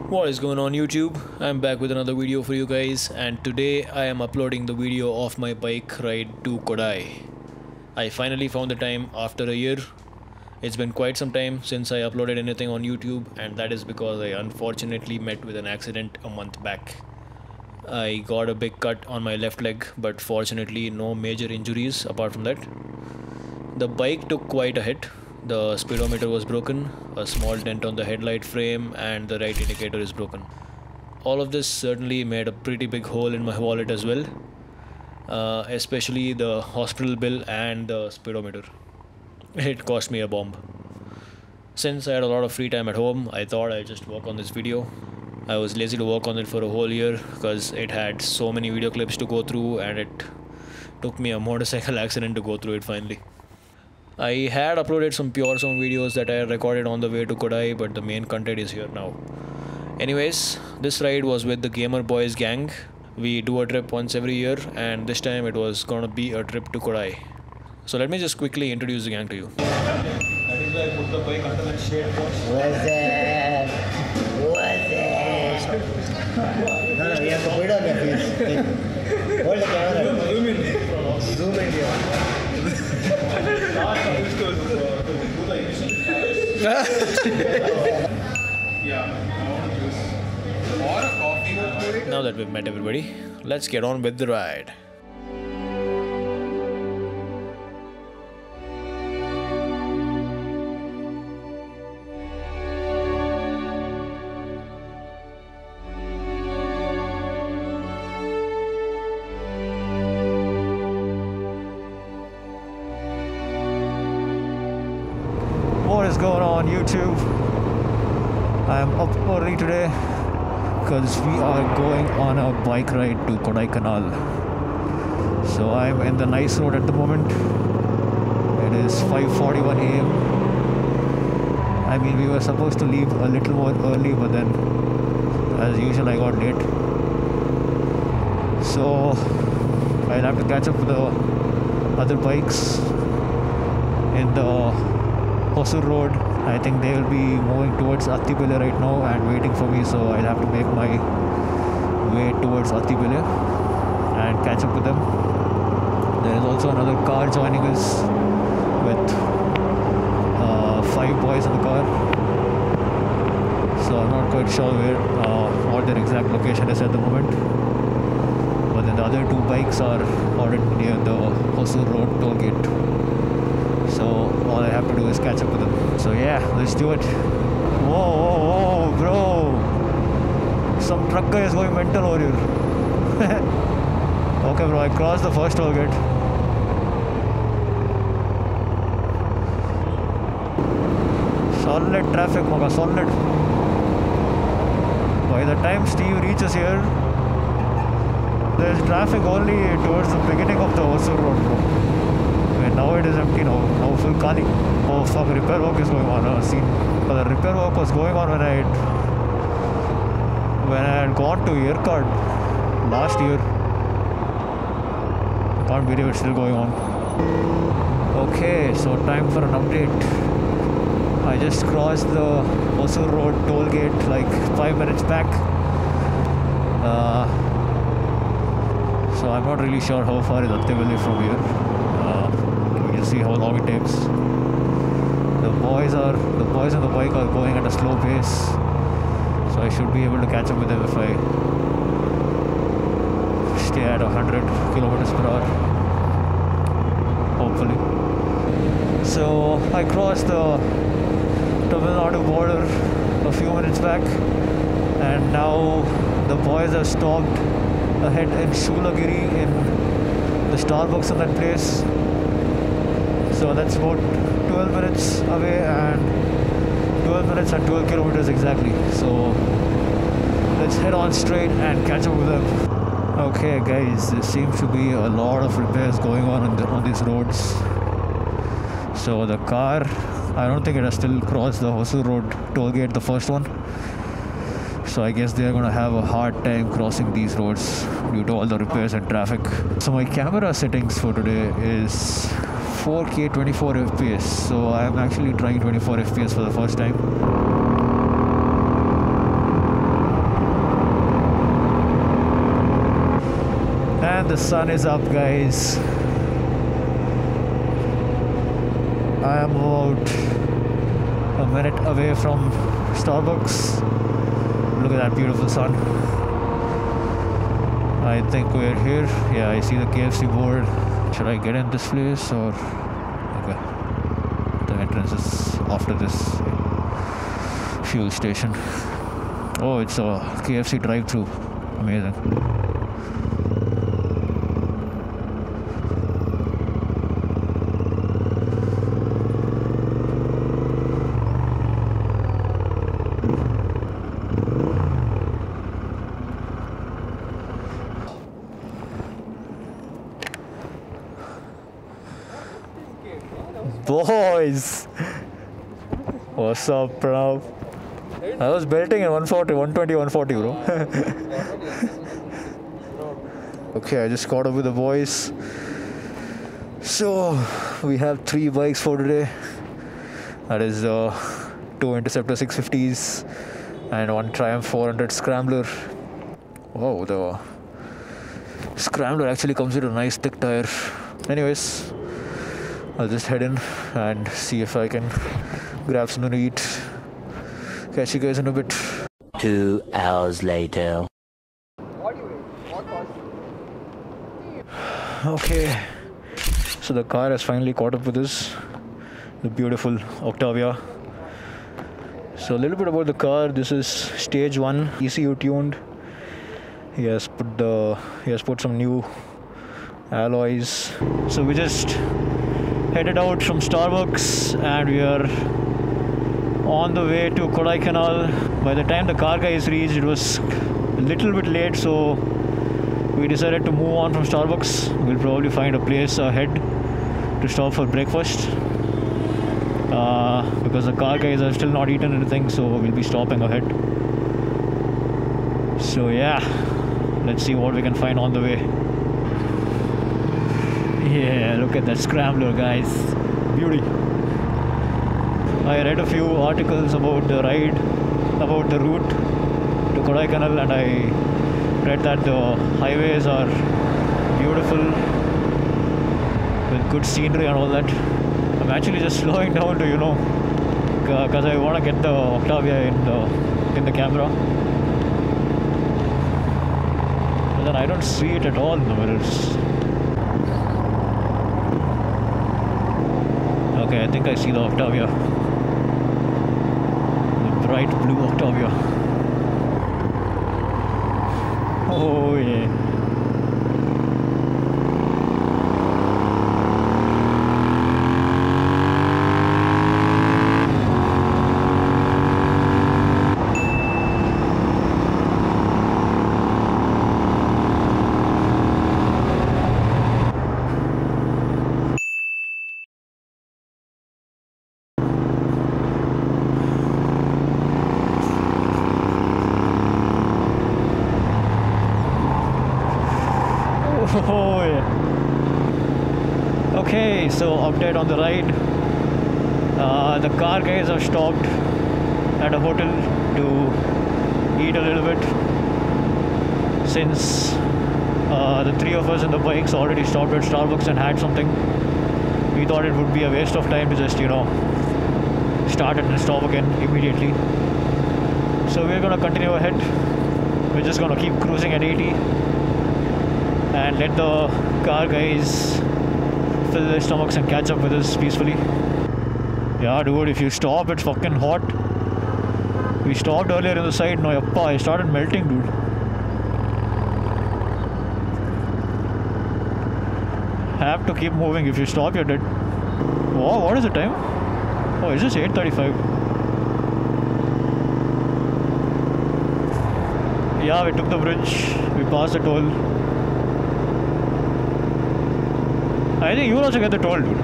What is going on YouTube? I'm back with another video for you guys, and today I am uploading the video of my bike ride to Kodai. I finally found the time after a year. It's been quite some time since I uploaded anything on YouTube, and that is because I unfortunately met with an accident a month back. I got a big cut on my left leg, but fortunately no major injuries apart from that. The bike took quite a hit. The speedometer was broken, a small dent on the headlight frame, and the right indicator is broken. All of this certainly made a pretty big hole in my wallet as well, especially the hospital bill and the speedometer. It cost me a bomb. Since I had a lot of free time at home, I thought I'd just work on this video. I was lazy to work on it for a whole year because it had so many video clips to go through, and it took me a motorcycle accident to go through it finally. I had uploaded some pure song videos that I recorded on the way to Kodai, but the main content is here now. Anyways, this ride was with the Gamer Boys gang. We do a trip once every year, and this time it was gonna be a trip to Kodai. So let me just quickly introduce the gang to you. That is why I put the bike under the shade first. What's that? What's that? No, you have to put it on your face. Hold the camera. Zoom in. Zoom in here. Now that we've met everybody, let's get on with the ride. What is going on YouTube? I am up early today because we are going on a bike ride to Kodaikanal. So I am in the nice road at the moment. It is 5:41 a.m. I mean, we were supposed to leave a little more early, but then as usual I got late. So I'll have to catch up with the other bikes in the Hosur Road. I think they will be moving towards Attibile right now and waiting for me, so I'll have to make my way towards Attibile and catch up with them. There is also another car joining us with 5 boys in the car, so I'm not quite sure what their exact location is at the moment, but then the other 2 bikes are already near the Hosur Road toll gate. So all I have to do is catch up with them. So yeah, let's do it. Whoa, whoa, whoa, bro. Some truck guy is going mental over here. Okay, bro, I crossed the first toll gate. Solid traffic, Moga, solid. By the time Steve reaches here, there's traffic only towards the beginning of the Hosur Road, bro. And now it is empty now full Kali. Oh fuck, repair work is going on. The repair work was going on when I had gone to Yerkad last year. Can't believe it's still going on. Okay, so time for an update. I just crossed the Hosur Road toll gate like 5 minutes back. So I'm not really sure how far is Attibile from here. We'll see how long it takes. The boys on the bike are going at a slow pace, so I should be able to catch up with them if I stay at 100 kilometers per hour, hopefully. So I crossed the Tamil Nadu border a few minutes back, and now the boys have stopped ahead in Shulagiri in the Starbucks in that place. So that's about 12 minutes away, and 12 minutes and 12 kilometers exactly. So let's head on straight and catch up with them. Okay guys, there seems to be a lot of repairs going on these roads. So the car, I don't think it has still crossed the Hosur Road toll gate, the first one. So I guess they're gonna have a hard time crossing these roads due to all the repairs and traffic. So my camera settings for today is 4K 24 FPS, so I'm actually trying 24 FPS for the first time. And the sun is up, guys. I am about a minute away from Starbucks. Look at that beautiful sun. I think we're here. Yeah, I see the KFC board. Should I get in this place or... Okay. The entrance is after this fuel station. Oh, it's a KFC drive-thru. Amazing. Boys! What's up, bro? I was belting in 140, 120, 140, bro. Okay, I just caught up with the boys. So, we have 3 bikes for today. That is 2 Interceptor 650s and 1 Triumph 400 Scrambler. Wow, the Scrambler actually comes with a nice thick tire. Anyways, I'll just head in and see if I can grab something to eat. Catch you guys in a bit. 2 hours later. Okay, so the car has finally caught up with us. The beautiful Octavia. So a little bit about the car. This is stage 1, ECU tuned. He has put some new alloys. So we just headed out from Starbucks and we are on the way to Kodaikanal. By the time the car guys reached, it was a little bit late, so we decided to move on from Starbucks. We'll probably find a place ahead to stop for breakfast because the car guys have still not eaten anything, so we'll be stopping ahead. So yeah, let's see what we can find on the way. Yeah, look at that Scrambler, guys. Beauty. I read a few articles about the ride, about the route to Kodaikanal, and I read that the highways are beautiful with good scenery and all that. I'm actually just slowing down to, because I want to get the Octavia in the camera. But then I don't see it at all in the mirrors. Okay, I think I see the Octavia. The bright blue Octavia. Oh yeah. Oh yeah. Okay, so update on the ride. The car guys have stopped at a hotel to eat a little bit. Since the 3 of us in the bikes already stopped at Starbucks and had something, we thought it would be a waste of time to just, start and stop again immediately. So we're gonna continue ahead. We're just gonna keep cruising at 80 and let the car guys fill their stomachs and catch up with us peacefully. Yeah, dude, if you stop, it's fucking hot. We stopped earlier in the side. No, yappa, I started melting, dude. Have to keep moving. If you stop, you're dead. Wow, what is the time? Oh, it's just 8:35. Yeah, we took the bridge. We passed the toll. I think you will also get the toll, dude.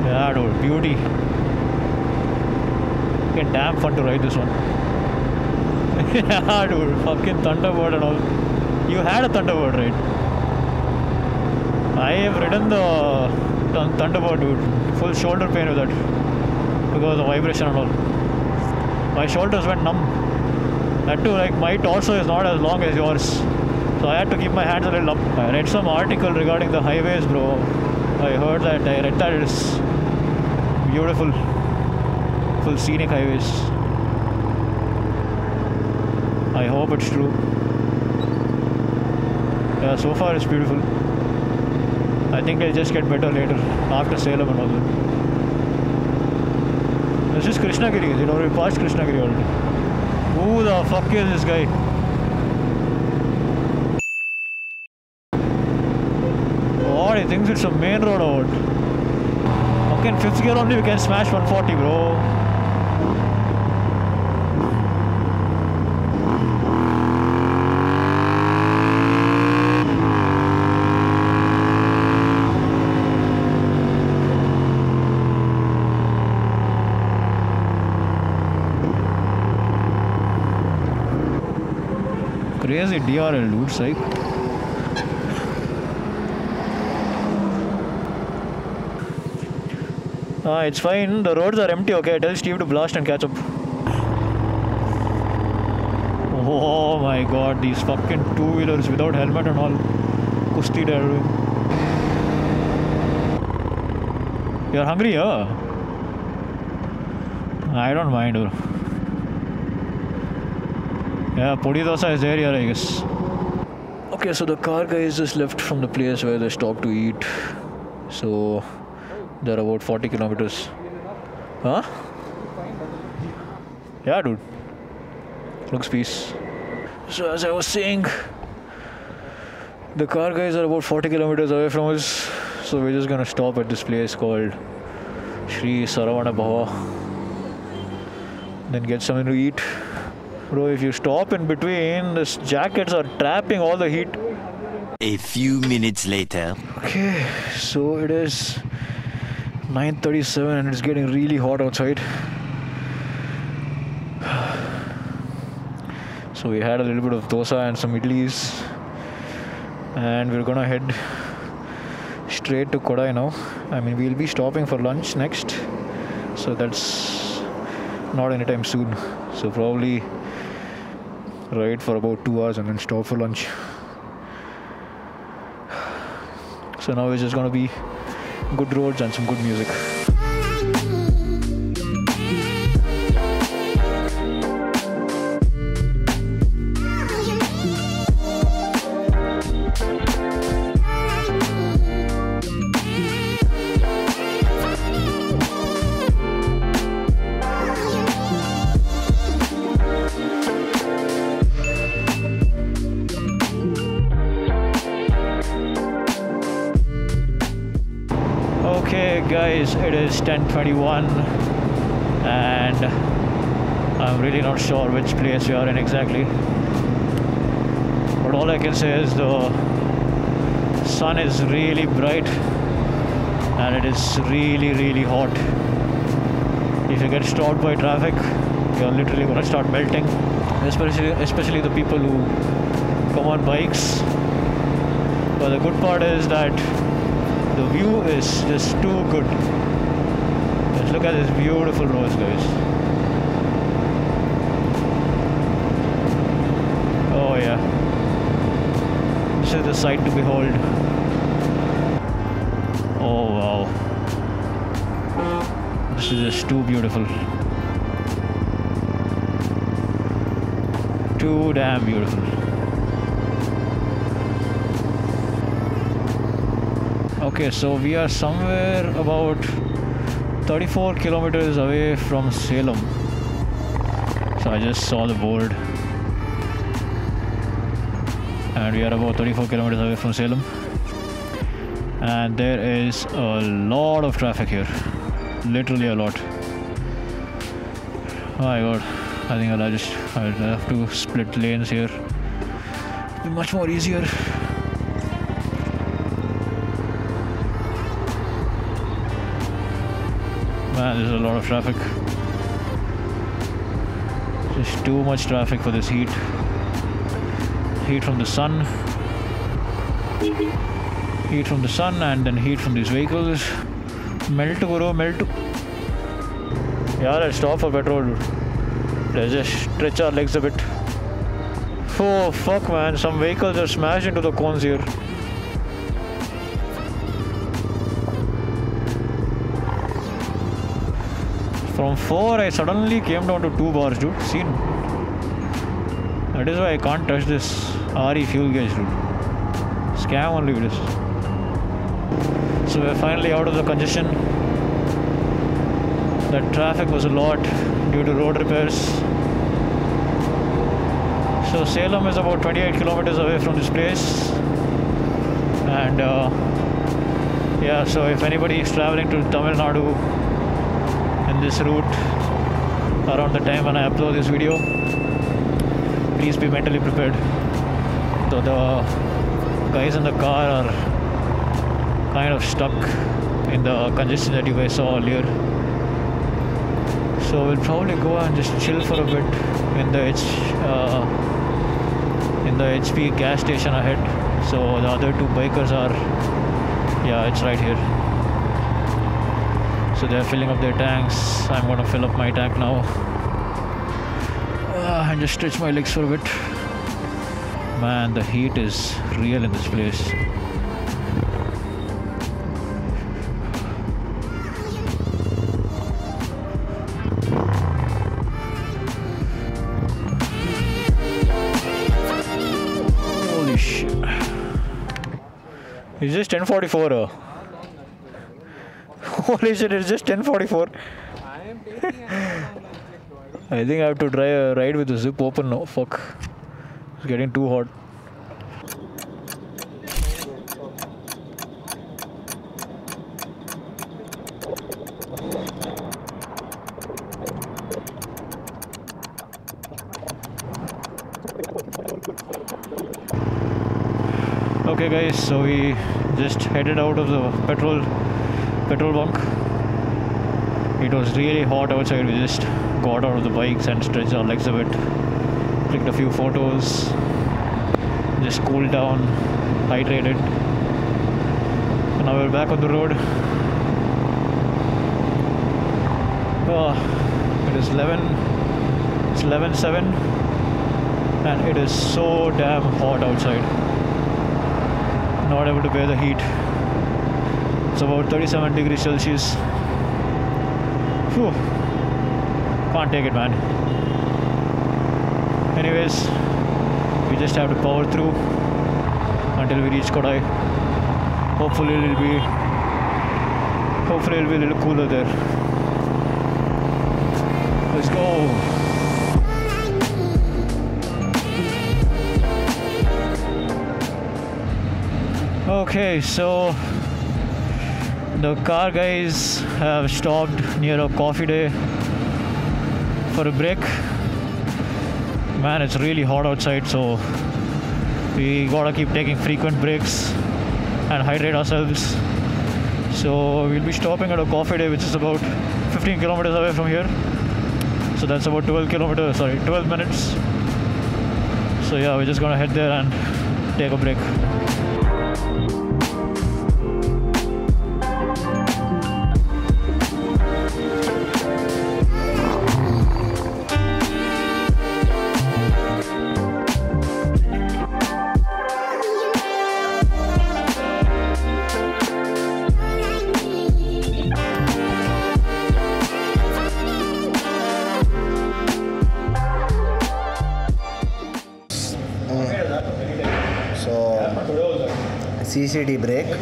Yeah, dude, beauty. Fucking damn fun to ride this one. Yeah, dude, fucking Thunderbird and all. You had a Thunderbird, right? I have ridden the Thunderbird, dude. Full shoulder pain with that because of vibration and all. My shoulders went numb. That too, like my torso is not as long as yours, so I had to keep my hands a little up. I read some article regarding the highways, bro. I read that it's beautiful, full scenic highways. I hope it's true. Yeah, so far it's beautiful. I think it'll just get better later, after Salem and all that. This is Krishnagiri. You know, we passed Krishnagiri already. Who the fuck is this guy? What, he thinks it's a main road or what? Okay, in 5th gear only we can smash 140, bro. Crazy DRL, dude, psych. It's fine. The roads are empty, okay? Tell Steve to blast and catch up. Oh my god, these fucking two-wheelers without helmet and all. Kusti they're doing. You're hungry, huh? I don't mind, bro. Yeah, Podi Dosa is there here, I guess. Okay, so the car guys just left from the place where they stopped to eat. So they're about 40 kilometers. Huh? Yeah, dude. Looks peace. So as I was saying, the car guys are about 40 kilometers away from us. So we're just gonna stop at this place called Sri Saravana Bhava. Then get something to eat. Bro, if you stop in between, these jackets are trapping all the heat. A few minutes later. Okay, so it is 9:37 and it's getting really hot outside. So we had a little bit of dosa and some idlis. And we're gonna head straight to Kodai now. I mean, we'll be stopping for lunch next. So that's not anytime soon. So probably ride for about 2 hours and then stop for lunch. So now it's just gonna be good roads and some good music. Okay guys, it is 10:21 and I'm really not sure which place we are in exactly, but all I can say is the sun is really bright and it is really hot. If you get stopped by traffic, you're literally gonna start melting, especially the people who come on bikes. But the good part is that the view is just too good. Let's look at this beautiful roads, guys. Oh yeah, this is the sight to behold. Oh wow, this is just too beautiful. Too damn beautiful. Okay, so we are somewhere about 34 kilometers away from Salem. So I just saw the board. And we are about 34 kilometers away from Salem. And there is a lot of traffic here. Literally a lot. Oh my god. I think I'll have to split lanes here. It'll be much more easier. Man, there's a lot of traffic. Just too much traffic for this heat. Heat from the sun. Heat from the sun and then heat from these vehicles. Melt, bro, melt. Yeah, let's stop for petrol. Let's just stretch our legs a bit. Oh fuck, man, some vehicles are smashed into the cones here. From 4 I suddenly came down to 2 bars, dude. Seen. That is why I can't touch this RE fuel gauge, dude. Scam only it is. So we're finally out of the congestion. That traffic was a lot due to road repairs. So Salem is about 28 kilometers away from this place. And yeah, so if anybody is traveling to Tamil Nadu in this route around the time when I upload this video, please be mentally prepared. So the guys in the car are kind of stuck in the congestion that you guys saw earlier. So we'll probably go and just chill for a bit in the HP gas station ahead. So the other two bikers are, yeah, it's right here. So they're filling up their tanks. I'm gonna fill up my tank now and just stretch my legs for a bit. Man, the heat is real in this place. Holy shit. It's just 10:44. Holy shit, it's just 10:44. I think I have to ride with the zip open now. Fuck. It's getting too hot. Okay guys, so we just headed out of the petrol bunk. It was really hot outside. We just got out of the bikes and stretched our legs a bit, clicked a few photos, just cooled down, hydrated, and now we're back on the road. It is 11:07 and it is so damn hot outside. Not able to bear the heat. It's about 37 degrees Celsius. Phew. Can't take it, man. Anyways, we just have to power through until we reach Kodai. Hopefully it'll be a little cooler there. Let's go. Okay, so the car guys have stopped near a coffee day for a break. Man, it's really hot outside, so we gotta keep taking frequent breaks and hydrate ourselves. So we'll be stopping at a coffee day which is about 15 kilometers away from here. So that's about 12 minutes. So yeah, we're just gonna head there and take a break. CCD brake.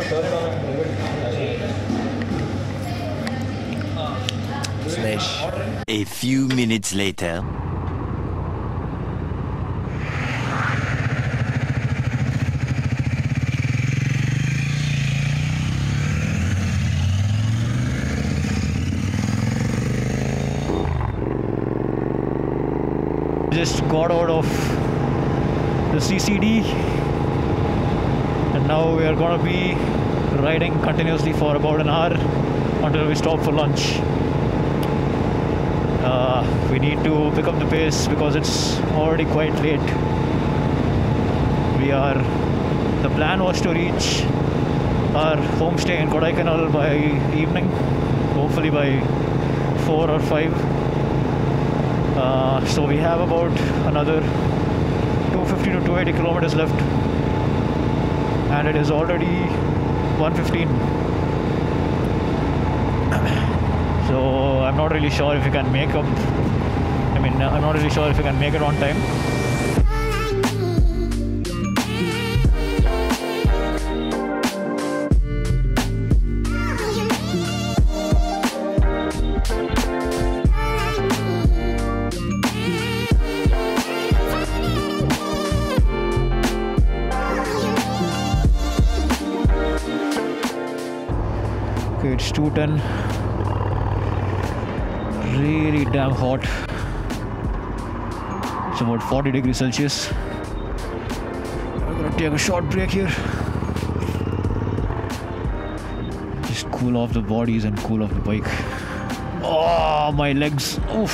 Smash. A few minutes later. Just got out of the CCD. And now we are going to be riding continuously for about an hour until we stop for lunch. We need to pick up the pace because it's already quite late. The plan was to reach our homestay in Kodaikanal by evening, hopefully by 4 or 5. So we have about another 250 to 280 kilometers left, and it is already 1:15. So I'm not really sure if you can make up. I'm not really sure if you can make it on time. Okay, it's 2:10. Really damn hot. It's about 40 degrees Celsius. I'm gonna take a short break here. Just cool off the bodies and cool off the bike. Oh, my legs. Oof.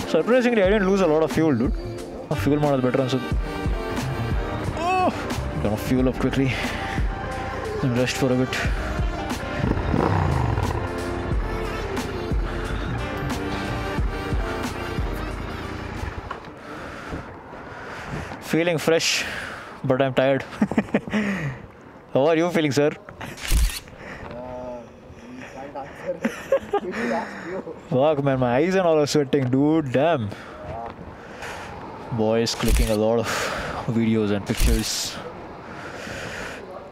Surprisingly, I didn't lose a lot of fuel, dude. Fuel model better answer. Oh, gonna fuel up quickly and rest for a bit. Feeling fresh, but I'm tired. How are you feeling, sir? Fuck, man, my eyes and all are sweating, dude. Damn. Boys clicking a lot of videos and pictures.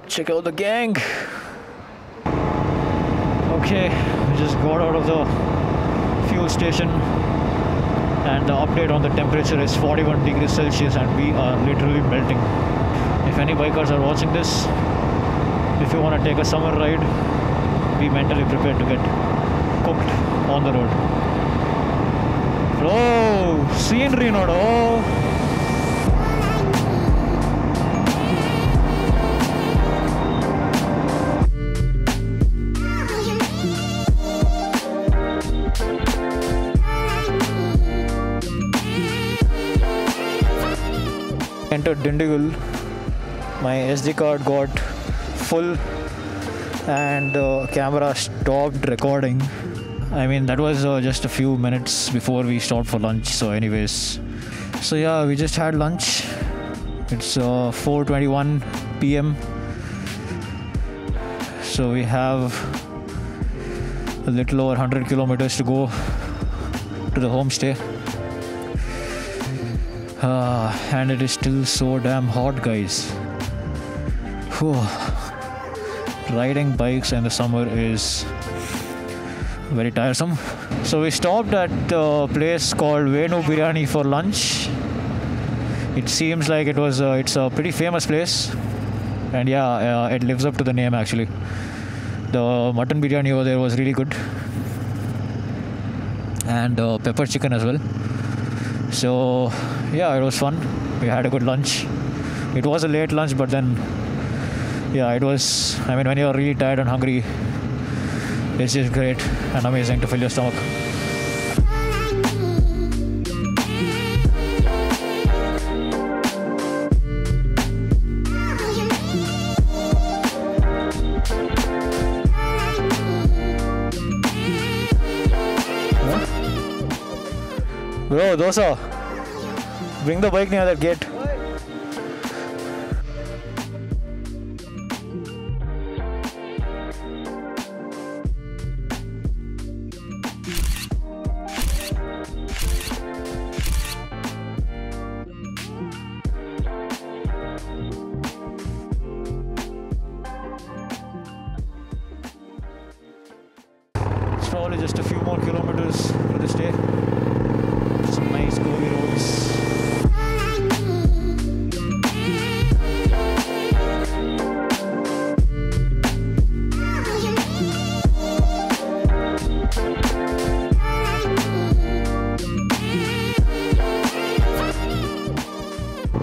Check out the gang. Okay, we just got out of the fuel station. And the update on the temperature is 41 degrees Celsius, and we are literally melting. If any bikers are watching this, if you want to take a summer ride, be mentally prepared to get cooked on the road. Bro, scenery nodo. Entered Dindigul. My SD card got full and the camera stopped recording. I mean, that was just a few minutes before we stopped for lunch. So anyways, so yeah, we just had lunch. It's 4:21 p.m. So we have a little over 100 kilometers to go to the homestay. And it is still so damn hot, guys. Whew. Riding bikes in the summer is very tiresome. So we stopped at a place called Venu Biryani for lunch. It seems like it's a pretty famous place, and yeah, it lives up to the name actually. The mutton biryani over there was really good, and pepper chicken as well. So yeah, it was fun. We had a good lunch. It was a late lunch, but then yeah, it was, I mean, when you're really tired and hungry, it's just great and amazing to fill your stomach. Bro, dosa, bring the bike near that gate. It's probably just a few more kilometers to the stay. Some nice curvy roads.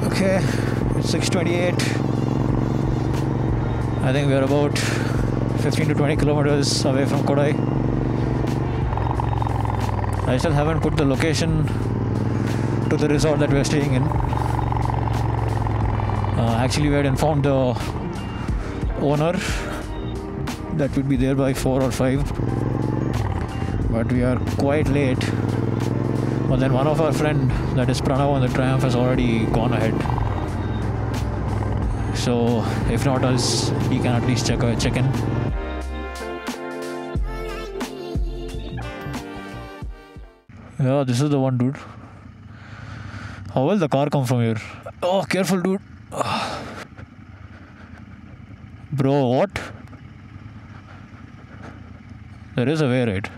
Okay, it's 6:28. I think we are about 15 to 20 kilometers away from Kodai. I still haven't put the location to the resort that we are staying in. Actually, we had informed the owner that we'd be there by 4 or 5, but we are quite late. But then one of our friend, that is Pranav on the Triumph, has already gone ahead. So if not us, we can at least check in. Yeah, this is the one, dude. How will the car come from here? Oh, careful, dude. Bro, what? There is a way, right?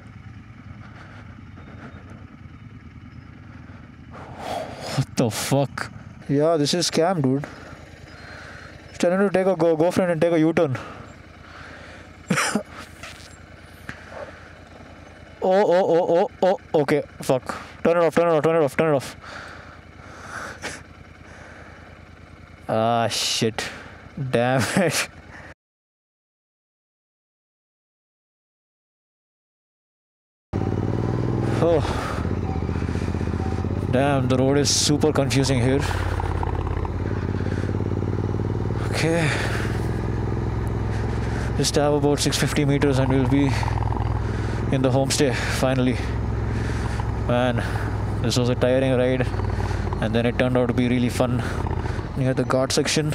What the fuck? Yeah, this is scam, dude. It's telling you to take a go friend and take a U-turn. Oh, okay, fuck. Turn it off. Ah, shit. Damn it. Oh. Damn, the road is super confusing here. Okay. Just have about 650 meters and we'll be in the homestay finally. Man, this was a tiring ride and then it turned out to be really fun near the Ghat section.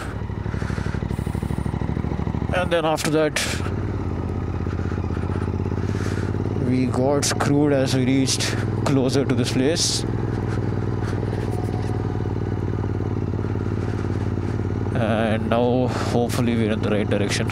And then after that, we got screwed as we reached closer to this place. And now hopefully we're in the right direction.